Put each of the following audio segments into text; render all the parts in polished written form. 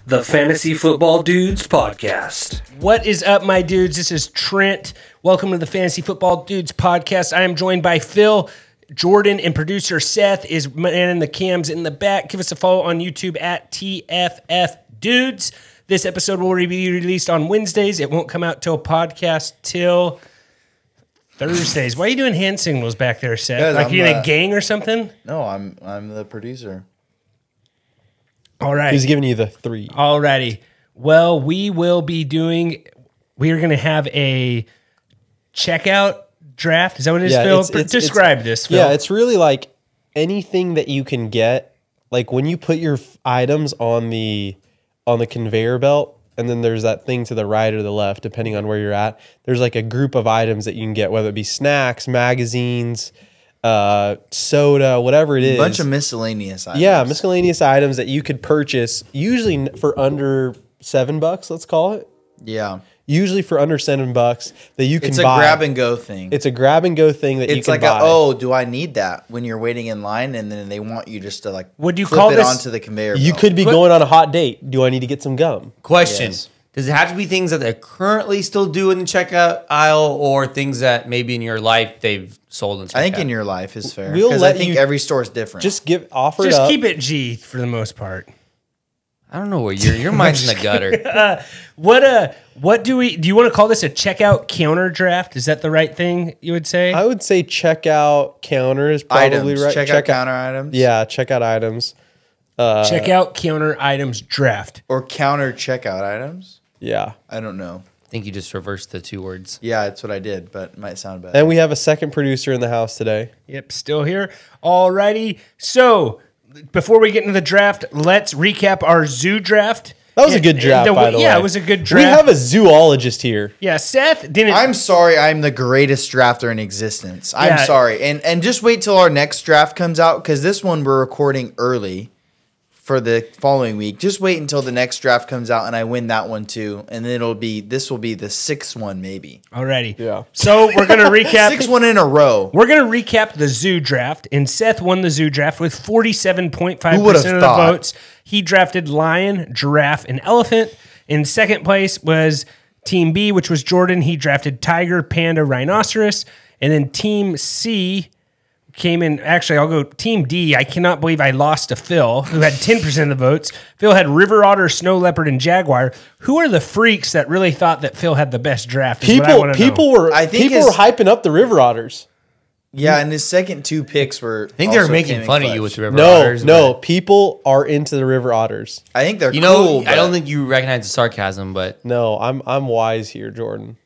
The Fantasy Football Dudes Podcast. What is up, my dudes? This is Trent. Welcome to the Fantasy Football Dudes Podcast. I am joined by Phil, Jordan, and producer Seth is manning the cams in the back. Give us a follow on YouTube at TFF Dudes. This episode will be released on Wednesdays. It won't come out till podcast till Thursdays. Why are you doing hand signals back there, Seth? Like you in a gang or something? No, I'm the producer. All right. He's giving you the three. Alrighty. Well, we are going to have a checkout draft. Is that what it is, Phil? Describe this, Phil. Yeah, it's really like anything that you can get. Like when you put your items on the conveyor belt, and then there's that thing to the right or the left, depending on where you're at. There's like a group of items that you can get, whether it be snacks, magazines, soda, whatever it is. A bunch of miscellaneous items. Yeah, miscellaneous items that you could purchase, usually for under $7, let's call it. Yeah. Usually for under $7 that you can buy. It's a grab and go thing. It's a grab and go thing that you can buy. It's like, do I need that when you're waiting in line, and then they want you just to like Would you flip call it this, onto the conveyor belt. You could be going on a hot date. Do I need to get some gum? Question. Yes. Does it have to be things that they currently still do in the checkout aisle, or things that maybe in your life they've sold in checkout? I think in your life is fair. We'll Because let I think you every store is different. Just offer it Just up. keep it G for the most part. I don't know where your mind's in the gutter. What do you want to call this, a checkout counter draft? Is that the right thing you would say? I would say checkout counter is probably items. right. Checkout counter items. Yeah, checkout items. Checkout counter items draft. Or counter checkout items. Yeah. I don't know. I think you just reversed the two words. Yeah, that's what I did, but it might sound better. And we have a second producer in the house today. Yep, still here. Alrighty. So before we get into the draft, let's recap our zoo draft. That was a good draft, by the way. Yeah, it was a good draft. We have a zoologist here. Yeah, Seth didn't. I'm sorry, I'm the greatest drafter in existence. I'm sorry. And just wait till our next draft comes out, because this one we're recording early for the following week. Just wait until the next draft comes out and I win that one too. And then this will be the sixth one maybe. Alrighty. Yeah. So we're going to recap. 6-1 in a row. We're going to recap the zoo draft. And Seth won the zoo draft with 47.5% Who would have of the thought? votes. He drafted lion, giraffe, and elephant. In second place was Team B, which was Jordan. He drafted tiger, panda, rhinoceros. And then Team C came in. Actually, I'll go Team D. I cannot believe I lost to Phil, who had 10% of the votes. Phil had river otter, snow leopard, and jaguar. Who are the freaks that really thought that Phil had the best draft? People were hyping up the river otters. Yeah, and his second two picks were. I think they were making fun of you with the river No, otters. no, people are into the river otters. I think they're cool. I don't think you recognize the sarcasm, but no, I'm wise here, Jordan.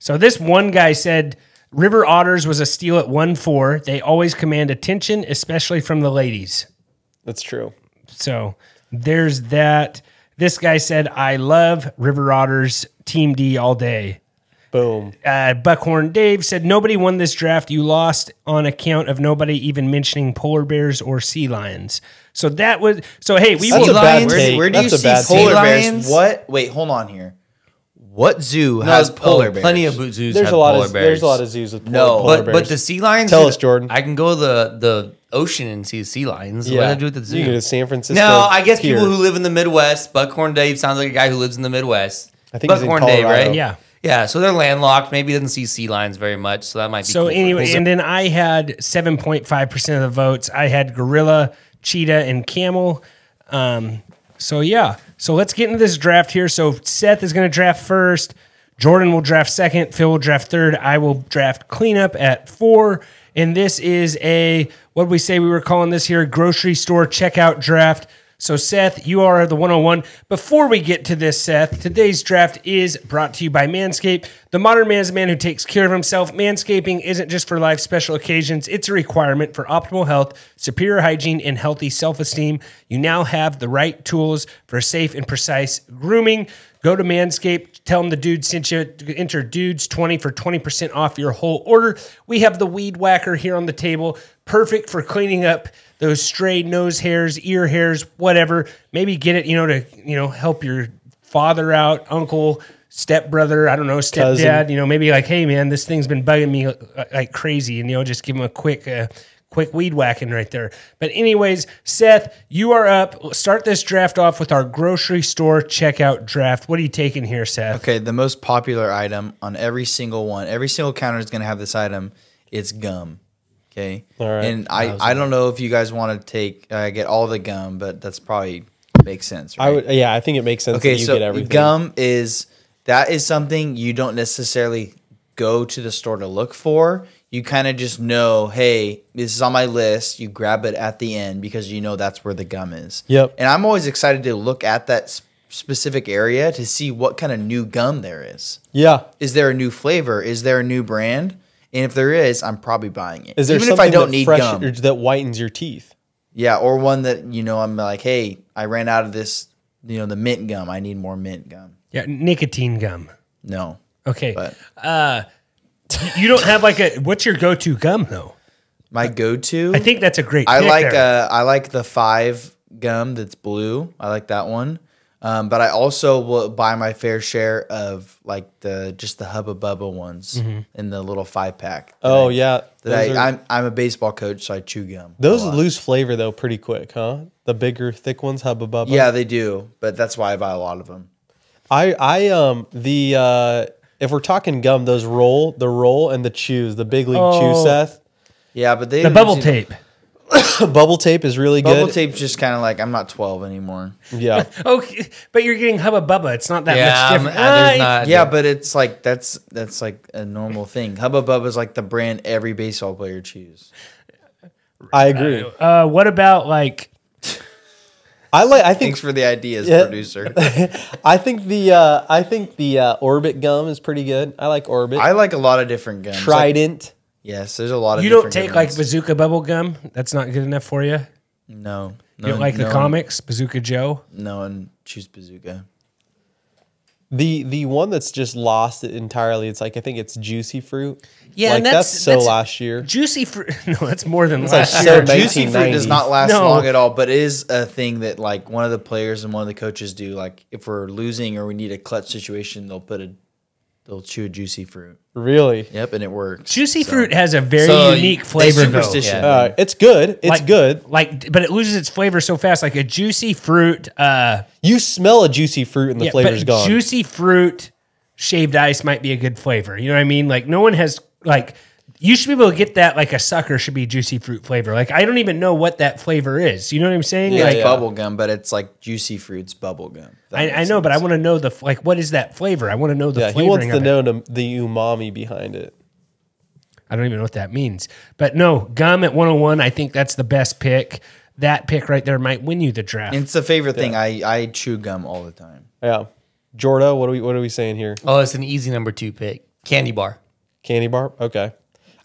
So this one guy said river otters was a steal at 1-4. They always command attention, especially from the ladies. That's true. So there's that. This guy said, I love river otters, Team D all day. Boom. Buckhorn Dave said, nobody won this draft. You lost on account of nobody even mentioning polar bears or sea lions. So that was, hey, we That's will. a bad take. Where do you That's a see bad polar take. bears? What? Wait, hold on here. What zoo has polar bears? Plenty of zoos There's have a lot polar of bears. there's a lot of zoos with No, polar bears. But the sea lions. Tell us, Jordan. I can go to the ocean and see the sea lions. What does that do with the zoo? You go to San Francisco. No, I guess here. people who live in the Midwest. Buckhorn Dave sounds like a guy who lives in the Midwest. I think he's in Buckhorn Dave, Colorado. right? Yeah. Yeah, so they're landlocked. Maybe doesn't see sea lions very much, so that might be So cool. anyway, and then I had 7.5% of the votes. I had gorilla, cheetah, and camel. So let's get into this draft here. So Seth is going to draft first. Jordan will draft second. Phil will draft third. I will draft cleanup at 4. And this is what did we say we were calling this here? Grocery store checkout draft. So, Seth, you are the 101. Before we get to this, Seth, today's draft is brought to you by Manscaped. The modern man is a man who takes care of himself. Manscaping isn't just for life's special occasions. It's a requirement for optimal health, superior hygiene, and healthy self-esteem. You now have the right tools for safe and precise grooming. Go to Manscaped. Tell them the dude sent you. Enter dudes20 for 20% off your whole order. We have the Weed Whacker here on the table. Perfect for cleaning up those stray nose hairs, ear hairs, whatever. Maybe get it, to help your father out, uncle, stepbrother, I don't know, stepdad. Cousin. Maybe like, hey man, this thing's been bugging me like crazy, and just give them a quick quick weed whacking right there. But anyways, Seth, you are up. Start this draft off with our grocery store checkout draft. What are you taking here, Seth? Okay, the most popular item on every single one, every single counter is going to have this item. It's gum. Okay, All right. And I don't know if you guys want to get all the gum, but that's probably makes sense. Right? I think it makes sense. Okay, that you so get everything. gum is something you don't necessarily go to the store to look for. You kind of just know, hey, this is on my list. You grab it at the end because you know that's where the gum is. Yep. And I'm always excited to look at that specific area to see what kind of new gum there is. Yeah. Is there a new flavor? Is there a new brand? And if there is, I'm probably buying it. Is there even something if I don't need gum? that whitens your teeth? Yeah, or one that I'm like, hey, I ran out of this, the mint gum. I need more mint gum. Yeah, nicotine gum. No. Okay. But You don't have what's your go-to gum though? my go-to, I think that's a great I pick like there. I like the 5 gum that's blue. I like that one. But I also will buy my fair share of just the Hubba Bubba ones in the little 5-pack. Oh yeah. I'm a baseball coach, so I chew gum. Those a lot. lose flavor though pretty quick, huh? The bigger, thick ones, Hubba Bubba. Yeah, they do. But that's why I buy a lot of them. If we're talking gum, the roll and the chews, the big league chew, Seth. Yeah, but the bubble tape. Bubble tape is really good. Bubble tape's just kind of like I'm not 12 anymore. Yeah. Okay, but you're getting Hubba Bubba. It's not that much different. there's not. Yeah, but it's like that's like a normal thing. Hubba Bubba's like the brand every baseball player chews. I agree. What about I think Thanks for the ideas, producer. I think the Orbit gum is pretty good. I like Orbit. I like a lot of different gums. Trident. Yes, there's a lot of. you different don't take good ones. Bazooka bubble gum? That's not good enough for you. No, You don't like the comics, Bazooka Joe? No one choose Bazooka. The one that's just lost it entirely. It's I think it's Juicy Fruit. Yeah, and that's last year. Juicy fruit. No, that's more than like last so year. bad. Juicy fruit does 1990s. not last No. long at all, but it is a thing that one of the players and one of the coaches do. Like if we're losing or we need a clutch situation, they'll chew a juicy fruit. Really? Yep, and it works. Juicy So- fruit has a very unique flavor, though. superstition. It's good. It's good. But it loses its flavor so fast. Like a juicy fruit. You smell a juicy fruit and the flavor's gone. Juicy fruit shaved ice might be a good flavor. You know what I mean? Like no one has you should be able to get that. Like a sucker should be juicy fruit flavor. Like I don't even know what that flavor is. You know what I'm saying? Yeah, Like it's bubble gum, but it's like juicy fruit's bubble gum. I know, but I want to know what is that flavor? I want to know the flavoring. He wants to of it. know the umami behind it. I don't even know what that means. But no, gum at 101, I think that's the best pick. That pick right there might win you the draft. It's a favorite thing. I chew gum all the time. Yeah. Jordo, what are we saying here? Oh, it's an easy number 2 pick. Candy bar. Candy bar? Okay.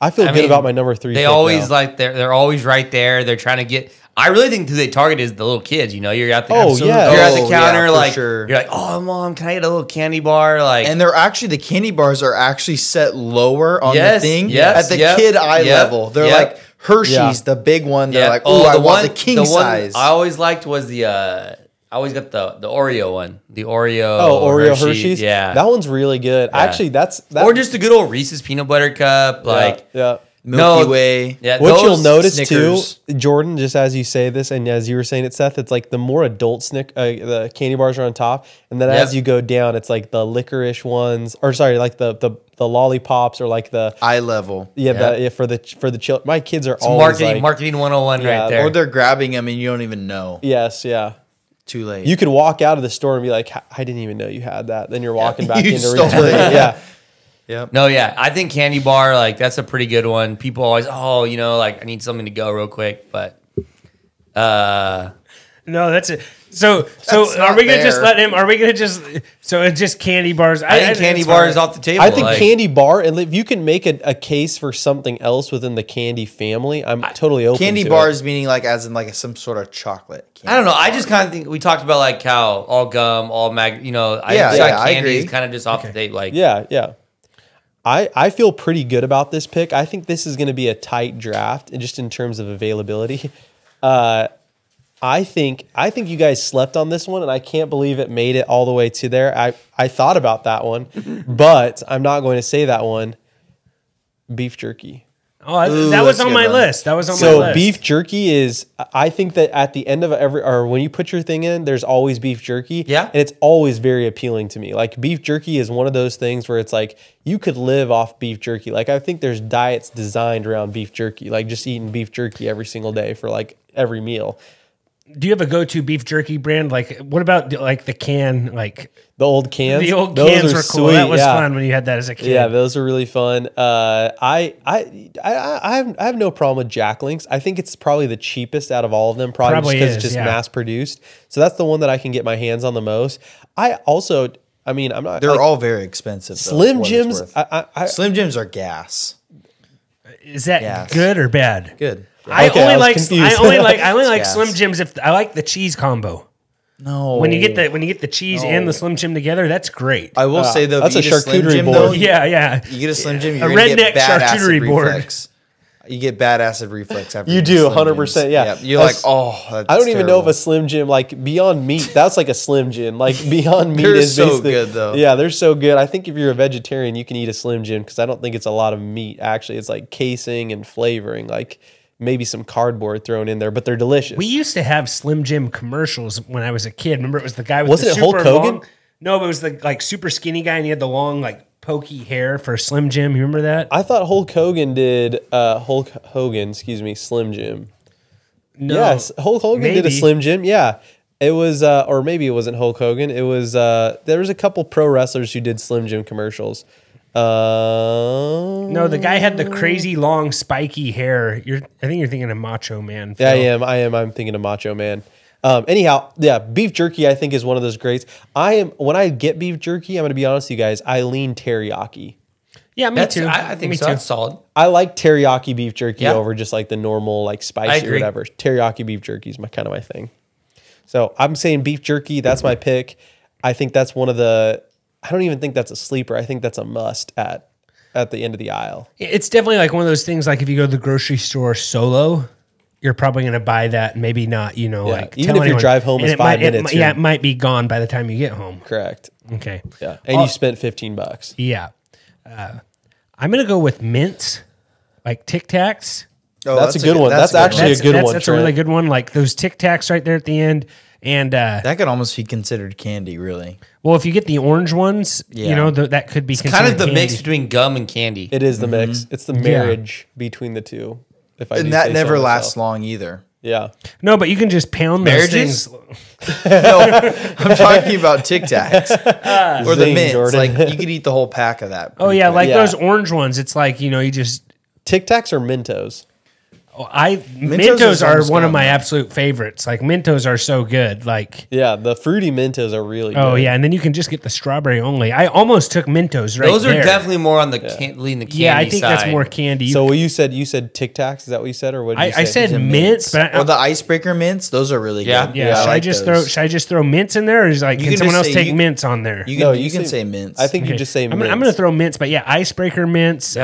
I feel good about my number 3 They pick always now. they're always right there. They're trying to get. I really think who they target is the little kids. You're at the Absolutely. yeah. you're at Oh, the counter yeah, for sure. you're like, oh mom, can I get a little candy bar? And they're actually the candy bars are actually set lower on Yes, the thing yes, at the yep, kid eye yep, level. They're yep. like Hershey's, the big one. They're like, oh, I want the king size. I always liked was I always got the Oreo one. The Oreo. Oreo Hershey's? Yeah. That one's really good. Yeah. Actually, that's or just a good old Reese's peanut butter cup. yeah. Milky Way. Yeah, What you'll those notice Snickers. too, Jordan, just as you say this, and as you were saying it, Seth, it's like the more adult the candy bars are on top, and then as you go down, it's like the licorice ones, or sorry, like the lollipops, or like the Eye level. for the children. My kids are always marketing 101 right there. Or they're grabbing them and you don't even know. Yes, yeah. Too late. You could walk out of the store and be like, I didn't even know you had that. Then you're walking back You into stole return. it. Yeah. Yep. No, yeah, I think candy bar that's a pretty good one. People always, I need something to go real quick, but No, that's it. So That's are we not gonna just fair. let him? Are we gonna just? So it's just candy bars. I think candy it's bar fine. is off the table. I think candy bar, and if you can make a case for something else within the candy family, I'm totally open Candy to bars it. meaning as in some sort of chocolate. I don't know. I just kind of think we talked about how all gum, all mag. I I candy is agree. kind of just off the table. Yeah. I feel pretty good about this pick. I think this is going to be a tight draft, and just in terms of availability. I think you guys slept on this one, and I can't believe it made it all the way to there. I thought about that one, but I'm not going to say that one. Beef jerky. Oh, that was on my list. That was on my So list. beef jerky is, I think that at the end of or when you put your thing in, there's always beef jerky. Yeah. And it's always very appealing to me. Like beef jerky is one of those things where it's like, you could live off beef jerky. Like I think there's diets designed around beef jerky, like just eating beef jerky every single day for like every meal. Do you have a go-to beef jerky brand? Like, what about like the can? Like The old cans. the old those cans are were cool. sweet, That was yeah. fun when you had that as a kid. Yeah, those are really fun. I have no problem with Jack Links. I think it's probably the cheapest out of all of them, probably because it's just mass produced. So that's the one that I can get my hands on the most. I'm not. They're all very expensive. Slim Jims. Slim Jims are gas. Is that Yes. good or bad? Good. I Okay, only I was like confused. I only like Gas. Slim Jims if I like the cheese combo. No. When you get the cheese and the Slim Jim together, that's great. I will say though, that's if you a get Slim charcuterie Jim, board. though, Yeah. you get a Slim Jim, A you're gonna redneck get bad charcuterie acid board. reflex. You get bad acid reflex after You eating do, Slim 100%, Jims. yeah. You're That's- like, oh, that's I don't even know if terrible. a Slim Jim, like Beyond Meat, that's like a Slim Jim. Like Beyond Meat They're is so basically, good, though. Yeah, they're so good. I think if you're a vegetarian, you can eat a Slim Jim because I don't think it's a lot of meat. Actually, it's like casing and flavoring, like maybe some cardboard thrown in there, but they're delicious. We used to have Slim Jim commercials when I was a kid. Remember, it was the guy with Wasn't the it Hulk super Hogan? long. No, but it was the like super skinny guy, and he had the long like pokey hair for Slim Jim. You remember that? I thought Hulk Hogan did Slim Jim. No, Yes, Hulk Hogan did a maybe. Slim Jim. Yeah. It was, or maybe it wasn't Hulk Hogan. It was, there was a couple pro wrestlers who did Slim Jim commercials. No, the guy had the crazy long spiky hair. I think you're thinking of Macho Man. Yeah, Phil. I am. I'm thinking of Macho Man. Anyhow, yeah, beef jerky I think is one of those greats. When I get beef jerky, I'm going to be honest with you guys, I lean teriyaki. Yeah, me too. I think Me so. too. That's solid. I like teriyaki beef jerky Yeah. over just like the normal like I spicy or agree. whatever. Teriyaki beef jerky is kind of my thing. So I'm saying beef jerky. That's my pick. I think that's one of the. I don't even think that's a sleeper. I think that's a must at the end of the aisle. It's definitely like one of those things. Like if you go to the grocery store solo, you're probably going to buy that, and maybe not. Like even tell if your anyone. drive home And is it 5 might- minutes, it might be gone by the time you get home. Correct. Okay. Yeah, and you spent $15. Yeah. I'm going to go with mints, like Tic Tacs. Oh, That's a good one. That's actually a good one, That's a really Trent. good one. Like those Tic Tacs right there at the end. And That could almost be considered candy, really. well, if you get the orange ones, Yeah. that could be Kind considered of the mix candy. between gum and candy. It is the mix. It's the marriage between the two. If I do And that say never so lasts myself. long either. Yeah. No, but you can just pound those Marriages? things. No, I'm talking about Tic Tacs or the Zing, mints. Jordan. Like you could eat the whole pack of that. Oh yeah, like Yeah. those orange ones. It's like you just. Tic Tacs or Mentos? Mentos are almost one of gone my now. absolute favorites. Like Mentos are so good. Like Yeah, the fruity Mentos are really good. oh yeah, and then you can just get the strawberry only. I almost took Mentos right Those are there. definitely more on the lean the candy Yeah, I think that's side. more candy. So what you said Tic Tacs? Is that what you said, or what did you say? I said mints, but or the icebreaker mints. Those are really Yeah. good. yeah. I Should like I just those. should I just throw mints in there, or is like You can can someone just else say take you- mints on there? You No, can, you you can say- say mints. I think you just say I'm mints. gonna throw mints, but yeah, icebreaker mints,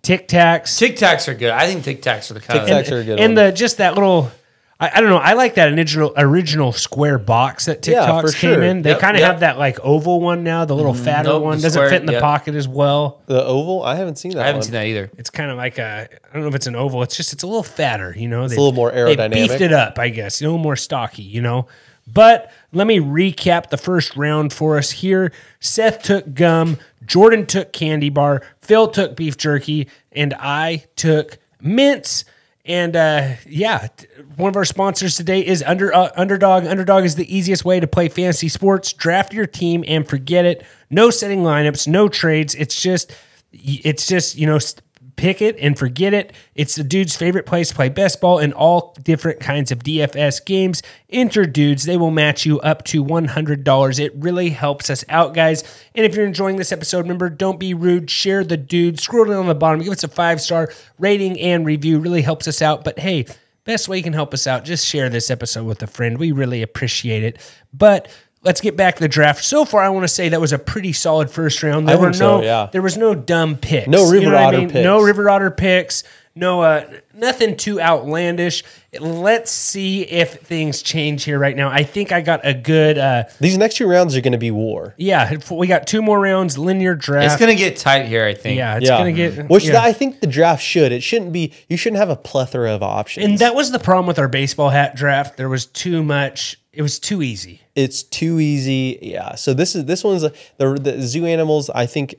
Tic Tacs. Tic Tacs are good. I think Tic Tacs are the kind Tic Tacs of. are a good and one. the just that little I don't know, I like that original square box that Yeah, TikToks for came sure. in. They Yep, kind of yep. have that like oval one now, the little fatter Nope, one the doesn't square, fit in the yep. pocket as well. The oval? I haven't seen that I haven't one. seen that either. It's kind of like I don't know if it's an oval. It's a little fatter, It's a little more They aerodynamic. beefed it up, I guess, a little more stocky, But let me recap the first round for us here. Seth took gum, Jordan took candy bar, Phil took beef jerky, and I took mints. And one of our sponsors today is Underdog. Underdog is the easiest way to play fantasy sports. Draft your team and forget it. No setting lineups, no trades. It's just pick it and forget it. It's the dude's favorite place to play best ball and all different kinds of DFS games. Enter dudes. They will match you up to $100. It really helps us out, guys. And if you're enjoying this episode, remember, don't be rude. Share the dude. Scroll down on the bottom. Give us a 5-star rating and review. Really helps us out. But hey, best way you can help us out, just share this episode with a friend. We really appreciate it. But let's get back to the draft. So far, I want to say that was a pretty solid first round. There I think so, yeah. There was no dumb picks. No River You know what Otter picks. No River Otter picks. No, nothing too outlandish. Let's see if things change here right now. I think I got a good. These next 2 rounds are going to be war. Yeah, we got 2 more rounds. Linear draft. It's gonna get tight here, I think. Yeah, it's gonna get. Which yeah. I think the draft should. It shouldn't be. You shouldn't have a plethora of options. And that was the problem with our baseball hat draft. There was too much. It was too easy. It's too easy. Yeah. So this one's the zoo animals. I think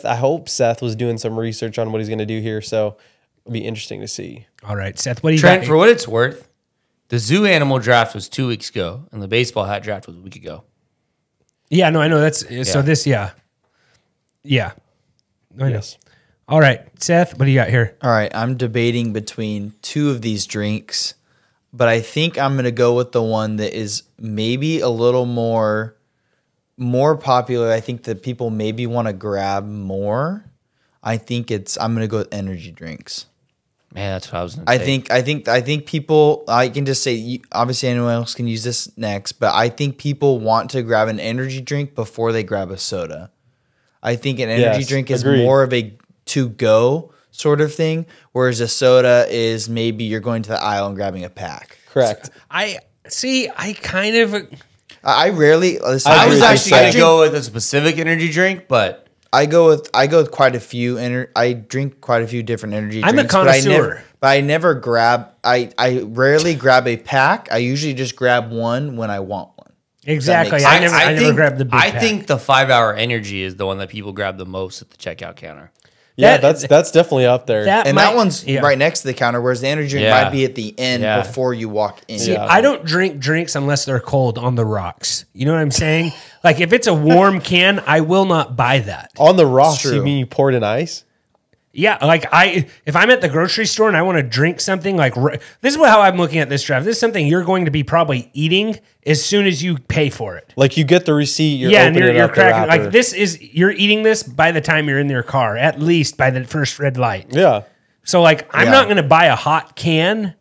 I hope Seth was doing some research on what he's going to do here. So it'll be interesting to see. All right, Seth, what do you Trent, got? for what it's worth, the zoo animal draft was 2 weeks ago, and the baseball hat draft was a week ago. Yeah, no, I know. So this, yeah. I know. Yes. All right, Seth, what do you got here? All right, I'm debating between 2 of these drinks, but I think I'm going to go with the one that is maybe a little more popular. I think that people maybe want to grab more. I'm going to go with energy drinks. Man, that's what I was going to say. I think people, I can just say, obviously anyone else can use this next, but I think people want to grab an energy drink before they grab a soda. I think an energy drink is more of a to-go sort of thing, whereas a soda is maybe you're going to the aisle and grabbing a pack. Correct. I rarely. Listen, I was actually going to go with a specific energy drink, but I go with quite a few. I drink quite a few different energy I'm drinks. a connoisseur. But I never grab. I rarely grab a pack. I usually just grab one when I want one. Exactly. I I never grabbed the big I pack. think the 5-hour energy is the one that people grab the most at the checkout counter. Yeah, that's definitely up there. And that one's right next to the counter, whereas the energy drink might be at the end before you walk in. See, I don't drink drinks unless they're cold on the rocks. You know what I'm saying? Like if it's a warm can, I will not buy that. On the rocks, true. you mean you poured in ice? Yeah, like if I'm at the grocery store and I want to drink something, like this is how I'm looking at this draft. This is something you're going to be probably eating as soon as you pay for it. Like you get the receipt, you're And opening you're up the cracking. wrapper. Like you're eating this by the time you're in your car, at least by the first red light. Yeah. So like I'm not going to buy a hot can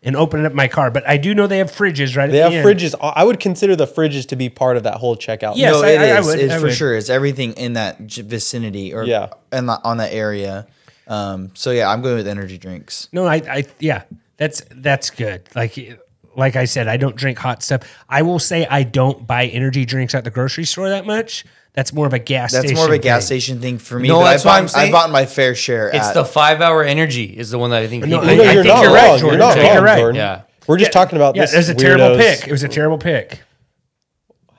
and open it up in my car, but I do know they have fridges right. They at have the end. fridges. I would consider the fridges to be part of that whole checkout. Yes, No, I it is. would. It's I for would. sure. It's everything in that vicinity or on that area. So yeah, I'm going with energy drinks. No, that's good. Like I said, I don't drink hot stuff. I will say I don't buy energy drinks at the grocery store that much. That's more of a gas station. That's more of a gas thing. station thing for me. No, but that's why I'm saying. I bought my fair share. It's the 5-hour energy is the one that I think No, people. I you're think not you're wrong. right, Jordan. You're not I think wrong, you're right. Jordan. Yeah. We're just talking about Yeah, this. it was a terrible weirdos. pick. It was a terrible pick.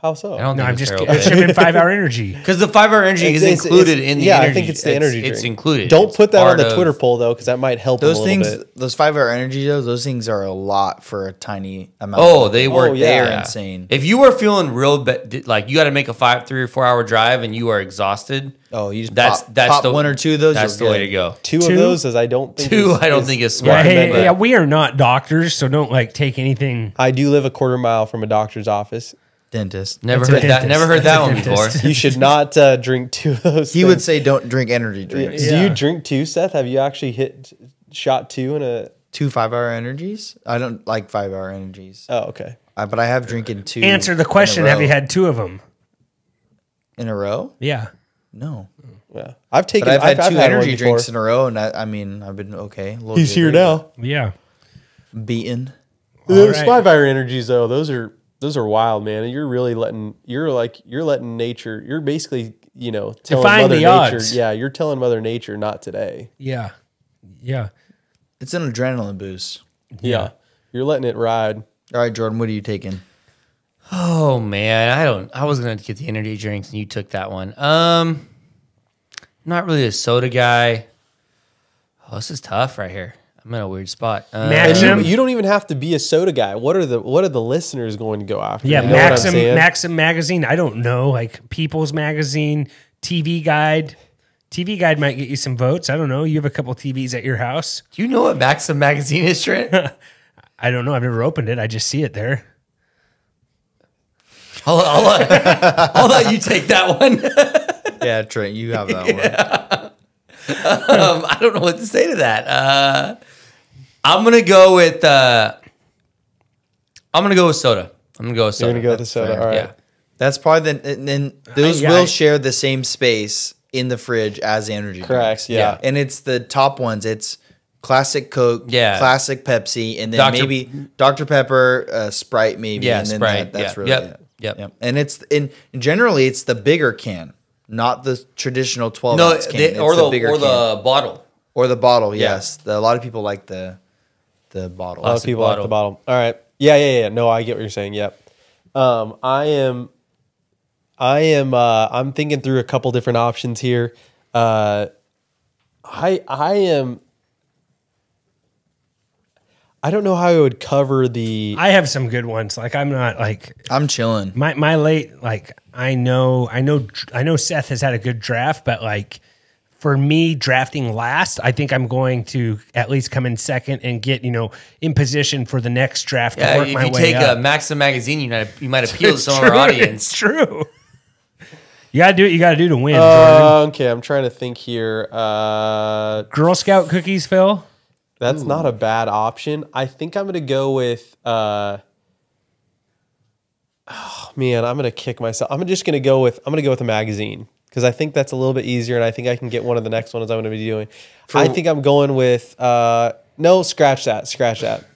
How so? I don't No, think I'm it's just terrible. it's shipping 5-hour energy. Because the 5-hour energy is It's- included in the yeah, energy. I think it's the energy drink. It's included. Don't It's put that on part the of- Twitter poll though, because that might help those them a little things. bit. Those 5-hour energy those things are a lot for a tiny amount. Oh, they work. They are yeah. insane. If you are feeling real, like you got to make a 3 or 4 hour drive and you are exhausted. Oh, you just that's pop the 1 or 2 of those. That's the you're way good. to go. Two Two? of those, as I don't think. Two, I don't think is Yeah, smart. hey, but- yeah, we are not doctors, so don't like take anything. I do live a quarter mile from a doctor's office. Dentist. Never That's a heard that. dentist. Never heard That's that a one dentist. before. You should not drink 2 of those. He would say, "Don't drink energy drinks." Do you drink 2, Seth? Have you actually shot 2 in a? 2 5-hour energies. I don't like 5-hour energies, Oh, okay. but I have drinking 2. Answer the question: Have you had 2 of them? in a row? Yeah. No, Yeah, I've taken. but I've had 2 one energy before. drinks in a row, and I mean, I've been okay. A little He's here jittery, now. Yeah. but beaten. Those right. 5-hour energies though, those are wild, man. And you're really letting nature. You're basically telling Defying Mother the Nature. odds. Yeah, you're telling Mother Nature not today. Yeah. Yeah. It's an adrenaline boost. Yeah, you're letting it ride. All right, Jordan, what are you taking? Oh man, I was gonna get the energy drinks and you took that one. Not really a soda guy. Oh, this is tough right here. I'm in a weird spot. Maxim. You don't even have to be a soda guy. What are the listeners going to go after? Yeah, You know what I'm saying? Maxim magazine. I don't know, like People's Magazine, TV Guide. TV Guide might get you some votes. I don't know. You have a couple TVs at your house. Do you know what Maxim magazine is, Trent? I don't know. I've never opened it. I just see it there. I'll let you take that one. Yeah, Trent, you have that one. I don't know what to say to that. I'm gonna go with soda. I'm gonna go with soda. You're gonna go with the soda. fair. All right. Yeah. That's probably and then those Yeah, will share the same space in the fridge as energy Correct. drinks. Yeah. And it's the top ones. It's classic Coke, Yeah. classic Pepsi, and then Dr. maybe Dr. Pepper, Sprite, maybe. Yeah, and then Sprite. That's Yeah. really Yep. it. Yep. And it's generally it's the bigger can, not the traditional 12 No, ounce can. or It's the bigger or can. the bottle. Or the bottle. Yeah. Yes, a lot of people like the bottle. A lot of people like the bottle. All right. Yeah. No, I get what you're saying. Yep. I'm thinking through a couple different options here. I don't know how I would cover the. I have some good ones. Like I'm not like I'm chilling. my late like I know Seth has had a good draft, but like for me drafting last, I think I'm going to at least come in second and get in position for the next draft. Yeah, to work if my you way take up. a Maxim magazine, you might appeal to It's some of our true, audience. It's true. You gotta do what you gotta do to win. Jordan. Okay, I'm trying to think here. Girl Scout cookies, Phil. That's not a bad option. I think I'm gonna go with. I'm gonna kick myself. I'm gonna go with a magazine because I think that's a little bit easier, and I think I can get one of the next ones I'm gonna be doing. I think I'm going with. No, scratch that.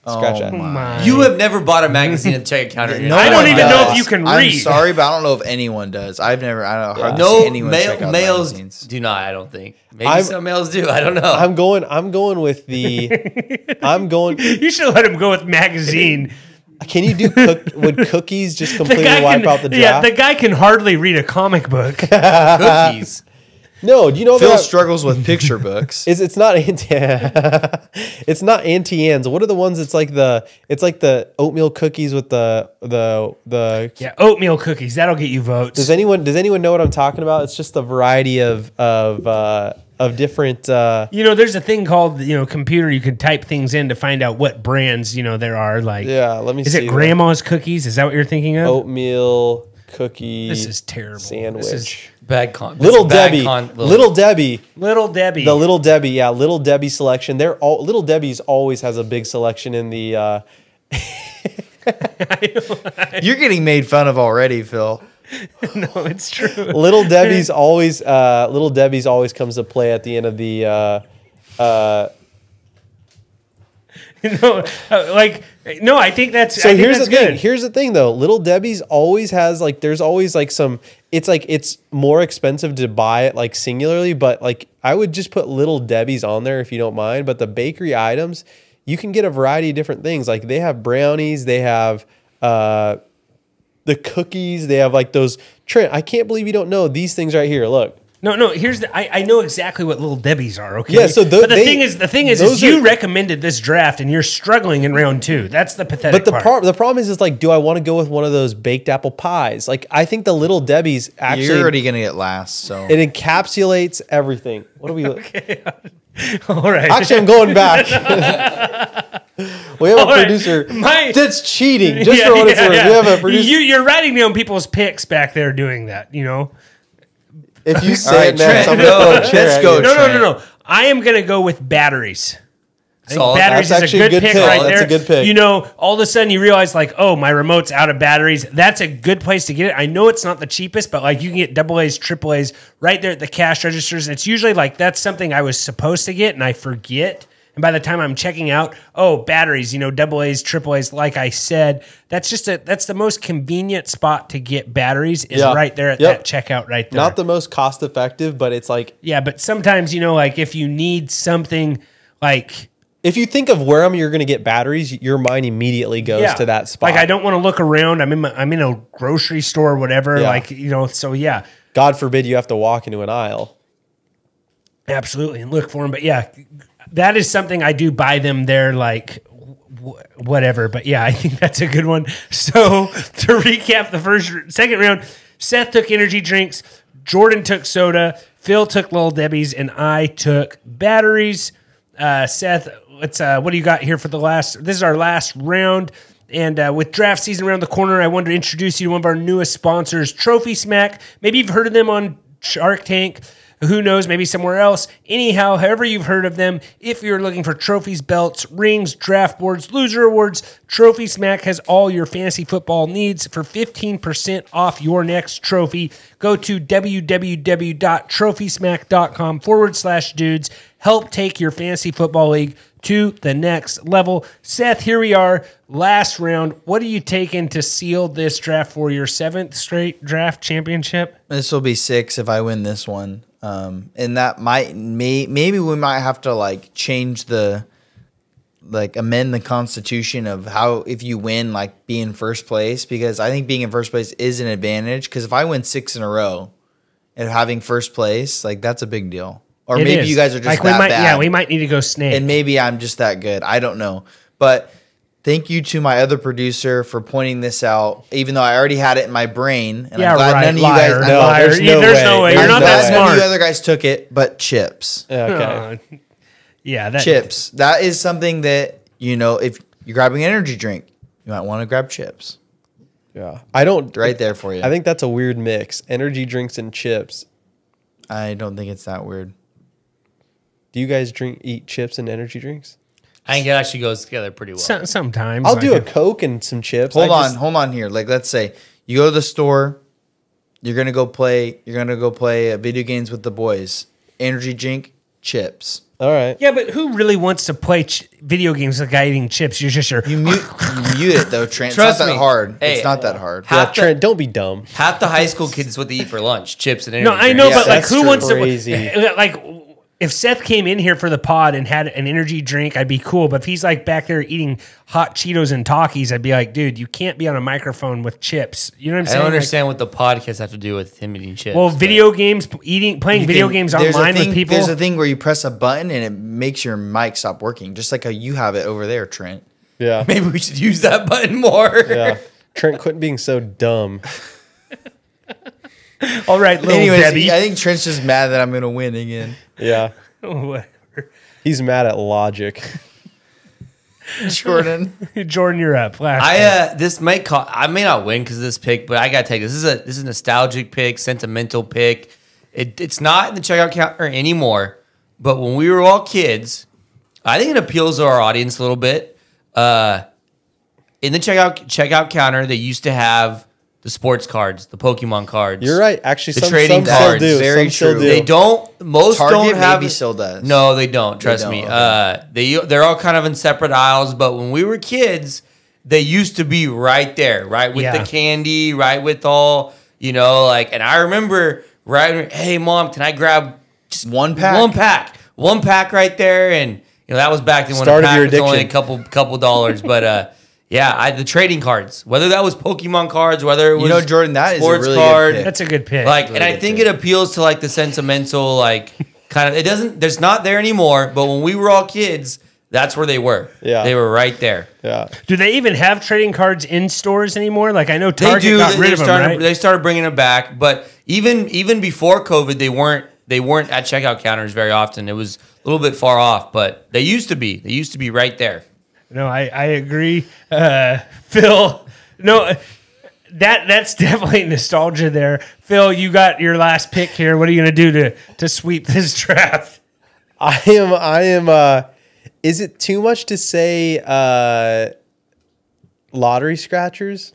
My. You have never bought a magazine at the checkout counter. No I don't one even does. know if you can I'm read. sorry, but I don't know if anyone does. I don't hardly No, see anyone check out males magazines. do not. I don't think. Maybe some males do. I don't know. I'm going with the. I'm going. You should let him go with magazine. Can you do would cookies just completely wipe out the draft? Yeah, the guy can hardly read a comic book. Cookies. No, do you know Phil that struggles with picture books. it's not it's not Auntie-Anne's. What are the ones? It's like the oatmeal cookies with the Yeah, oatmeal cookies. That'll get you votes. Does anyone know what I'm talking about? It's just a variety of different. There's a thing called computer. You can type things in to find out what brands there are. Like, Yeah, let me is see. it Grandma's cookies? Is that what you're thinking of? Oatmeal cookie. This is terrible. Sandwich. This is Bad con. Little bad Debbie. con- Little Debbie. Little Debbie. The Little Debbie. Yeah, Little Debbie selection. Little Debbie's always has a big selection in the. You're getting made fun of already, Phil. No, it's true. Little Debbie's always comes to play at the end of the. No, I think that's. So I think here's that's the thing. good. Here's the thing, though. Little Debbie's always has there's always some. It's more expensive to buy it singularly, but I would just put Little Debbie's on there if you don't mind. But the bakery items, you can get a variety of different things. Like they have brownies, they have the cookies, they have those. Trent, I can't believe you don't know these things right here. Look. No. Here's I know exactly what Little Debbie's are. Okay. Yeah. So but the thing is those you are- recommended this draft and you're struggling in round 2. That's the pathetic But part. the problem is do I want to go with one of those baked apple pies? I think the Little Debbie's actually You're already gonna get last, so it encapsulates everything. What do we? Okay. All right. Actually, I'm going back. We have a All right. producer. My- That's cheating. Just for what it's worth. We have a producer. You're writing down people's picks back there doing that. If you All say right, it next, Trent, I'm going to let's go. No. I am going to go with batteries. I think Solid. batteries That's is a actually good pick right That's there. a good pick. All of a sudden you realize my remote's out of batteries. That's a good place to get it. I know it's not the cheapest, but you can get AA's, AAA's right there at the cash registers. And it's usually that's something I was supposed to get and I forget. And by the time I'm checking out, batteries, AA's, AAA's, like I said, that's the most convenient spot to get batteries is right there at that checkout right there. Not the most cost effective, but it's Yeah, but sometimes, if you need something if you think of where you're going to get batteries, your mind immediately goes to that spot. I don't want to look around. I'm in a grocery store or whatever. Yeah. So yeah. God forbid you have to walk into an aisle. Absolutely. And look for them. But yeah, that is something I do buy them there whatever. But yeah, I think that's a good one. So to recap the second round, Seth took energy drinks, Jordan took soda, Phil took Little Debbie's, and I took batteries. Seth, let's what do you got here for the last? This is our last round. And with draft season around the corner, I wanted to introduce you to one of our newest sponsors, Trophy Smack. Maybe you've heard of them on Shark Tank. Who knows, maybe somewhere else. Anyhow, however you've heard of them, if you're looking for trophies, belts, rings, draft boards, loser awards, Trophy Smack has all your fantasy football needs. For 15% off your next trophy, go to www.trophysmack.com/dudes. help take your fantasy football league to the next level. Seth, here we are, last round. What are you taking to seal this draft for your 7th straight draft championship? This will be 6 if I win this one. And that maybe we might have to like change amend the constitution of how, if you win, like be in first place, because I think being in first place is an advantage. Because if I win 6 in a row and having first place, like that's a big deal. Or It maybe is. you guys are just like that bad. Yeah, we might need to go snake. And maybe I'm just that good. I don't know. But thank you to my other producer for pointing this out, even though I already had it in my brain. And I'm glad none of you guys. No, there's no way. You're not that None of smart. you other guys took it, but chips. Okay. Yeah, Chips. That is something that, you know, if you're grabbing an energy drink, you might want to grab chips. Yeah. I don't. Right there for you. I think that's a weird mix. Energy drinks and chips. I don't think it's that weird. Do you guys eat chips and energy drinks? I think it actually goes together pretty well. Sometimes I'll do a Coke and some chips. Hold on here. Like, let's say you go to the store, you're gonna go play video games with the boys. Energy drink, chips. All right. Yeah, but who really wants to play video games with a guy eating chips? You're just You mute it though, Trent. Trust it's not that me. hard. Hey, it's not that hard. Yeah, Half the- Trent, don't be dumb. Half the high school kids is what they eat for lunch: chips and energy. No, I know, drinks. but like, that's who true. wants Crazy. to like? If Seth came in here for the pod and had an energy drink, I'd be cool. But if he's like back there eating hot Cheetos and Takis, I'd be like, dude, you can't be on a microphone with chips. You know what I'm I saying? don't Like, understand what the podcast have to do with him eating chips. well, video games, playing video games there's a online thing- with people. There's a thing where you press a button and it makes your mic stop working, just like how you have it over there, Trent. Yeah. maybe we should use that button more. Yeah. Trent, quit being so dumb. All right, little Anyways, Debbie. I think Trent's just mad that I'm gonna win again. Yeah. Whatever. He's mad at logic. Jordan. Jordan, you're up. Last I may not win because of this pick, but I gotta take this. This is a nostalgic pick, sentimental pick. It's not in the checkout counter anymore, but when we were all kids, I think it appeals to our audience a little bit. In the checkout counter, they used to have the sports cards, the Pokemon cards. You're right. Actually, The some trading still cards. do. Very Some still true. do. They don't. Most Target don't have. maybe still does. No, they don't. Trust don't, me. okay. They're all kind of in separate aisles. But when we were kids, they used to be right there, right with Yeah. the candy, right with all like. And I remember, right? Hey, mom, can I grab just One pack? One pack right there, and that was back then when Start a of pack your was only a addiction. couple dollars, but. Yeah, the trading cards, whether that was Pokemon cards, whether it was Jordan, that is a sports really card, good pick. That's a good pick. like, Really and I good think pick. it appeals to like the sentimental, like kind of. It doesn't. There's not there anymore. But when we were all kids, that's where they were. Yeah. they were right there. Yeah. Do they even have trading cards in stores anymore? Like I know They Target do. got rid of them, right? They started bringing it back, but even before COVID, they weren't at checkout counters very often. It was a little bit far off, but they used to be. They used to be right there. No, I agree. Phil, no, that's definitely nostalgia there. Phil, you got your last pick here. What are you going to do to sweep this draft? I am. Is it too much to say lottery scratchers?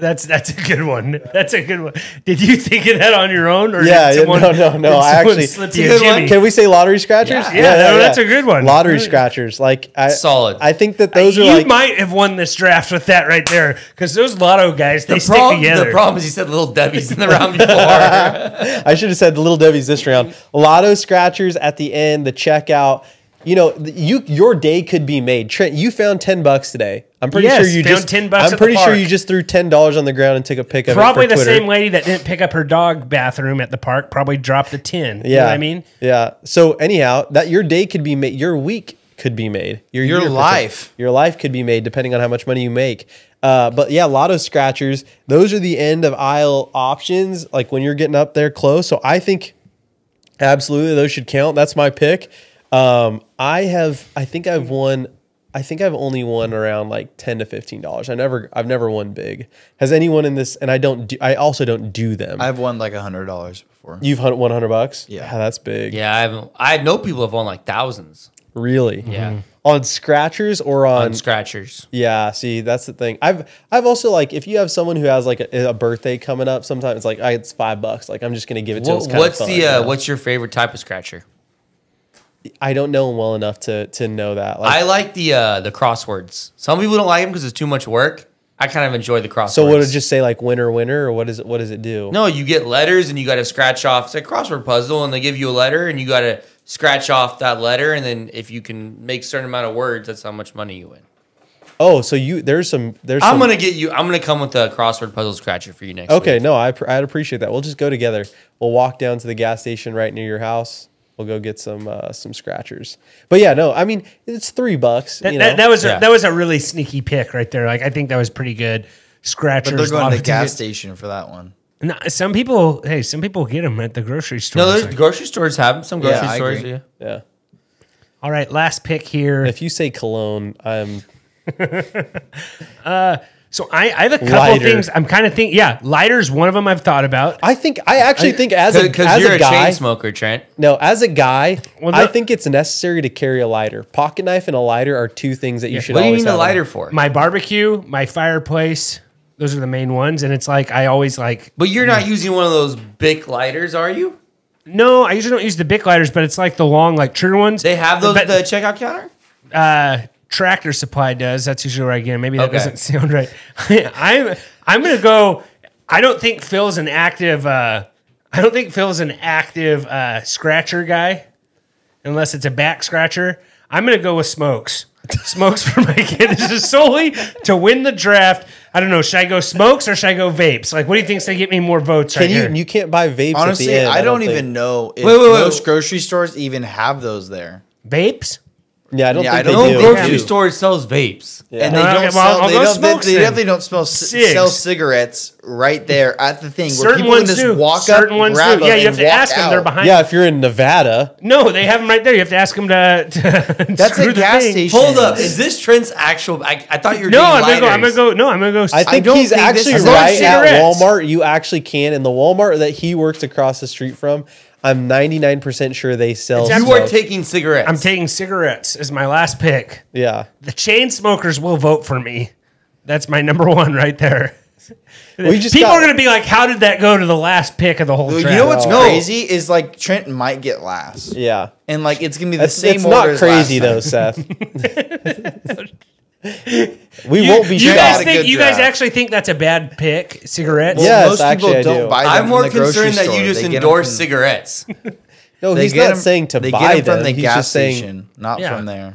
That's a good one. That's a good one. Did you think of that on your own? Or Yeah, did someone, no. did I someone actually. slip It's a you good a one. Jimmy? Can we say lottery scratchers? Yeah, no, that's a good one. Lottery scratchers. Like Solid. I think that those are You like. might have won this draft with that right there because those lotto guys, they stick together. The problem is you said Little Debbie's in the round before. I should have said the Little Debbie's this round. Lotto scratchers at the end, the checkout. Your day could be made. Trent, you found $10 today. I'm pretty Yes, sure you found just. $10 I'm at the pretty sure park. you just threw $10 on the ground and took a pic of Probably it for the Twitter. same lady that didn't pick up her dog bathroom at the park probably dropped a 10. You know what I mean? Yeah. So anyhow, that your day could be made. Your week could be made. Your year could life. Your life could be made depending on how much money you make. But yeah, lotto scratchers. Those are the end of aisle options. Like when you're getting up there close. So I think absolutely those should count. That's my pick. I think I've only won around like $10 to $15. I've never won big. Has anyone in this? And I also don't do them. I've won like $100 before. You've won $100? Yeah. That's big. Yeah, I know people have won like thousands Really? Yeah. On scratchers or on scratchers. Yeah, see, that's the thing. I've also like if you have someone who has like a birthday coming up, sometimes it's like it's $5. Like I'm just gonna give it to them. It's kind of What's fun, what's your favorite type of scratcher? I don't know them well enough to know that. Like, I like the crosswords. Some people don't like them because it's too much work. I kind of enjoy the crosswords. so would it just say like winner, winner, or what does it do? No, you get letters and you got to scratch off. It's a crossword puzzle, and they give you a letter, and you got to scratch off that letter, and then if you can make a certain amount of words, that's how much money you win. Oh, so there's I'm some, gonna come with a crossword puzzle scratcher for you next week. okay, no, I'd appreciate that. We'll just go together. We'll walk down to the gas station right near your house. We'll go get some scratchers. But yeah, no, I mean it's $3. That was a really sneaky pick right there. Like I think that was pretty good. Scratchers. But they're going lot to the of gas tickets. station for that one. No, some people get them at the grocery store. No, there's grocery stores have them. Some grocery I stores agree. do. yeah. All right, last pick here. If you say cologne, I'm So I have a couple Lighter. things. I'm kind of thinking. Yeah, lighter's one of them I've thought about. I actually think as a chain guy, smoker, Trent. no, as a guy, Well, I no- think it's necessary to carry a lighter. Pocket knife and a lighter are two things that you should What do you always need a have. lighter for? My barbecue, my fireplace. Those are the main ones, and it's like I always like. But you're not using one of those Bic lighters, are you? No, I usually don't use the Bic lighters, but it's like the long, like trigger ones. They have those But- at the checkout counter? Tractor Supply does. That's usually where I get 'em. Maybe that Okay. doesn't sound right. I'm gonna go. I don't think Phil's an active. Scratcher guy, unless it's a back scratcher. I'm gonna go with Smokes. Smokes for my kid. This is solely to win the draft. I don't know. Should I go Smokes or should I go Vapes? Like, what do you think's gonna get me more votes? Can right you here? you can't buy vapes at Honestly, the end. I don't think. even know if Wait. most grocery stores even have those there. Vapes? Yeah, I don't Yeah, think I they don't do. know. Grocery do. store sells vapes. And No, they okay, don't well, sell. I'll They go don't. Smokes They then. definitely don't Cigs. sell cigarettes right there at the thing where Certain people can ones just do. walk Certain up, ones grab do. them, Yeah, you have and to walk ask them. They're out. behind. Yeah, if you're in Nevada, No, they have them right there. You have to ask them to That's screw a the gas thing. station. Hold up. Is this Trent's actual? I thought you were No, getting I'm gonna go. I'm lighters. gonna go. No, I'm gonna go. I think don't he's think this actually is right cigarettes. at Walmart. You actually can. In the Walmart that he works across the street from, I'm 99% sure they sell. You are smokes. taking cigarettes. I'm taking cigarettes as my last pick. Yeah. The chain smokers will vote for me. That's my number one right there. We just People got- are gonna be like, "How did that go to the last pick of the whole You draft?" know what's No. crazy is like Trent might get last, Yeah. and like it's gonna be the It's same not order as crazy though, last time. Seth. We won't be You Not guys a shocked. think? good You guys draft. actually think that's a bad pick? Cigarettes? Well, Yes, most actually, I people do. don't buy them I'm from more the grocery concerned that store. you just They get 'em endorse from- cigarettes. No, they he's get not 'em- saying to they buy get 'em them. from the He's gas just saying station, not Yeah. from there.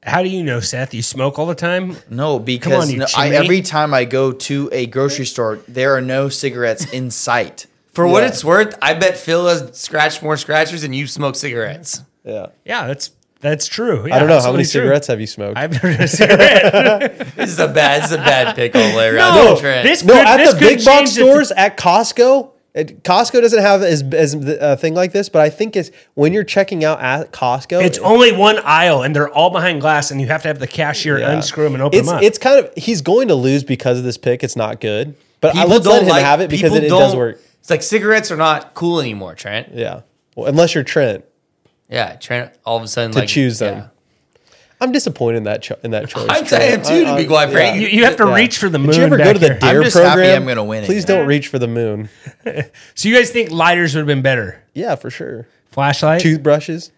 How do you know, Seth? You smoke all the time? No, because you I, chimney. every time I go to a grocery store, there are no cigarettes in sight. For what Yeah. it's worth, I bet Phil has scratched more scratchers than you smoke cigarettes. Yeah. Yeah, that's true. Yeah, I don't know how many absolutely true. cigarettes have you smoked. I've never had a cigarette. This is a bad pick all the way around. No, Trent. this No, could, at this the could big box change the- stores at Costco. Costco doesn't have as a thing like this, but I think it's when you're checking out at Costco. It's only one aisle, and they're all behind glass, and you have to have the cashier yeah. unscrew them and open them up. It's kind of he's going to lose because of this pick. It's not good, but People let's let don't him have it because people it does don't- work. It's like cigarettes are not cool anymore, Trent. Yeah, well, unless you're Trent Yeah, Trent all of a sudden to like choose them. yeah. I'm disappointed in that choice. I'm saying too, to be quite frank. you have to reach for the moon. Did you ever go back to the here. Dare I'm just happy program? I'm gonna win it. Please don't reach for the moon. So you guys think lighters would have been better? Yeah, for sure. Flashlight? Toothbrushes.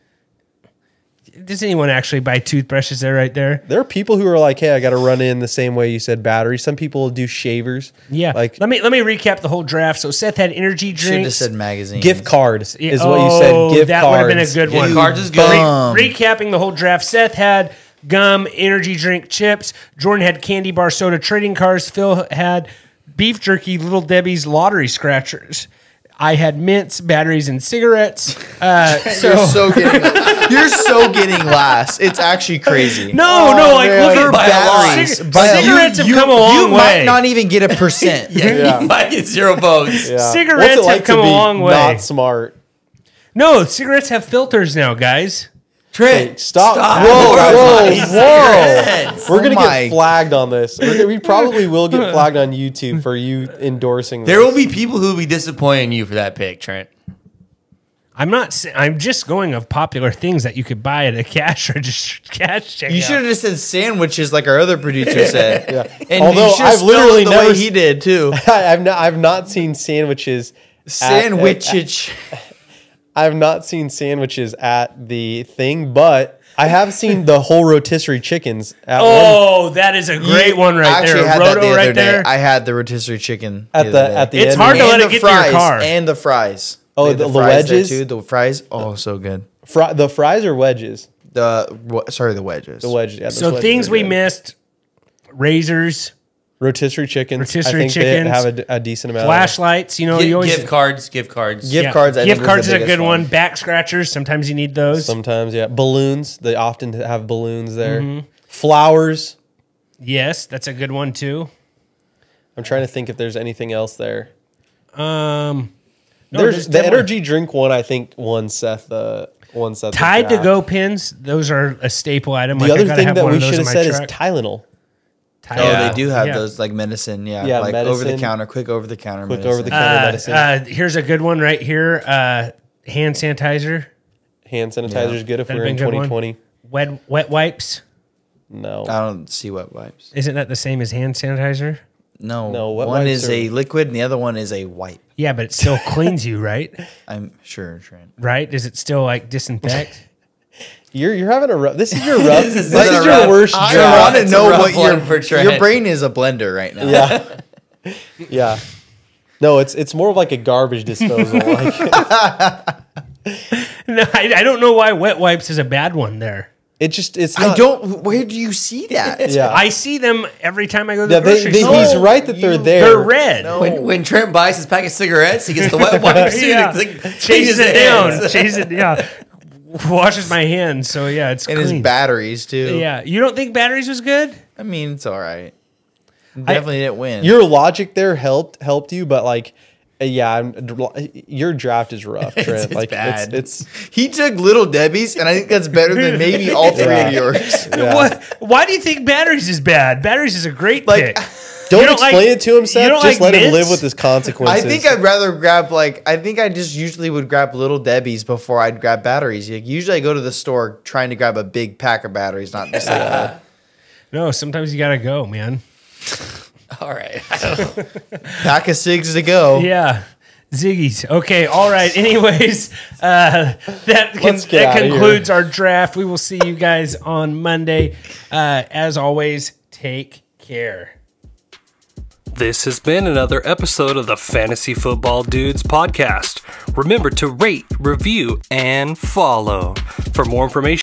Does anyone actually buy toothbrushes there right there? There are people who are like, "Hey, I got to run in the same way you said battery." Some people do shavers. Yeah. like let me recap the whole draft. So Seth had energy Should have drinks. said magazines. gift cards Yeah, is what you said. Gift that cards. would have been a good one. Gift cards is good. bum. Recapping the whole draft, Seth had gum, energy drink, chips. Jordan had candy bar, soda, trading cards. Phil had beef jerky, Little Debbie's lottery scratchers. I had mints, batteries, and cigarettes. You're so getting last. It's actually crazy. No, like man. look at By a lot. batteries. Cigarettes have come a long You way. might not even get a percent. Yeah, you might get 0 votes. Yeah. Cigarettes What's it like have come to a be long way. Not smart. No, cigarettes have filters now, guys. Trent, Stop. Whoa, Whoa. cigarettes. We're gonna my- get flagged on this. We probably will get flagged on YouTube for you endorsing. There this. will be people who will be disappointed in you for that pick, Trent. I'm just going of popular things that you could buy at a cash register. Cash checkout. You should have just said sandwiches like our other producer said. Yeah. And Although you should I've spell literally it the never way he did too. I've not seen sandwiches. Sandwiches. I've not seen sandwiches at the thing, but I have seen the whole rotisserie chickens at That is a great one right there. Actually, had that the Roto other right day. there. I had the rotisserie chicken at the other day. end. It's hard to let And it get the to your fries, car. and the fries. Oh, They had the fries there wedges? too. The fries, oh, so good. The fries or wedges? The wedges. The wedges. Yeah, those So wedges things are we good. missed: razors, Rotisserie chickens. Rotisserie I think chickens, they have a decent amount. flashlights. You know, you always Gift cards. Gift cards. I Gift think cards was is the a good biggest one. Back scratchers. Sometimes you need those. Sometimes, yeah. Balloons. They often have balloons there. Mm-hmm. Flowers. Yes, that's a good one too. I'm trying to think if there's anything else there. No, There's just the definitely- energy drink one. I think won Seth. One Seth. Tide to draft. go pins. Those are a staple item. The Like, I other gotta thing have that one we of those should in have my said is truck. Tylenol. Tide. Oh, they do have Yeah. those like medicine. Yeah, Yeah, like over the medicine. counter, quick over the counter. Quick medicine. over the counter medicine. Here's a good one right here. Hand sanitizer, Hand sanitizer is good if That'd we're in been a good one. 2020. wet wipes. No. I don't see wet wipes. Isn't that the same as hand sanitizer? No, wet one wipes is are- a liquid and the other one is a wipe. Yeah, but it still cleans you, right? I'm sure, Trent. Right? Does it still like disinfect? You're having a rough. This is your rough. this is a your rough- worst I draft. want to It's a know rough what one for Trent. your brain is a blender right now. Yeah. Yeah. No, it's more of like a garbage disposal. Like, No, I don't know why wet wipes is a bad one there. it's I not. don't. Where do you see that? Yeah. I see them every time I go to Yeah, the grocery store. he's right that they're there. They're red. When Trent buys his pack of cigarettes, he gets the wet wipes. Yeah. Like, Chases it down. Chases it. Yeah. Washes my hands. So yeah, it's And clean. his batteries too. Yeah. You don't think batteries was good? I mean, it's all right. Definitely didn't win. Your logic there helped you, but like, your draft is rough, Trent. It's like bad. it's He took Little Debbie's, and I think that's better than maybe all three of yours. yeah. What? Why do you think batteries is bad? Batteries is a great Like, pick. Don't You don't explain like- it to him, you Seth. don't Just like let him mints? live with his consequences. I think I'd rather grab I think I just usually would grab Little Debbie's before I'd grab batteries. Like, usually I go to the store trying to grab a big pack of batteries, not just like a No, sometimes you gotta go, man. all right. pack of cigs to go. Yeah. Ziggy's. Okay. All right. Anyways, that Let's get outta here. concludes our draft. We will see you guys on Monday. As always, take care. This has been another episode of the Fantasy Football Dudes podcast. Remember to rate, review, and follow. For more information,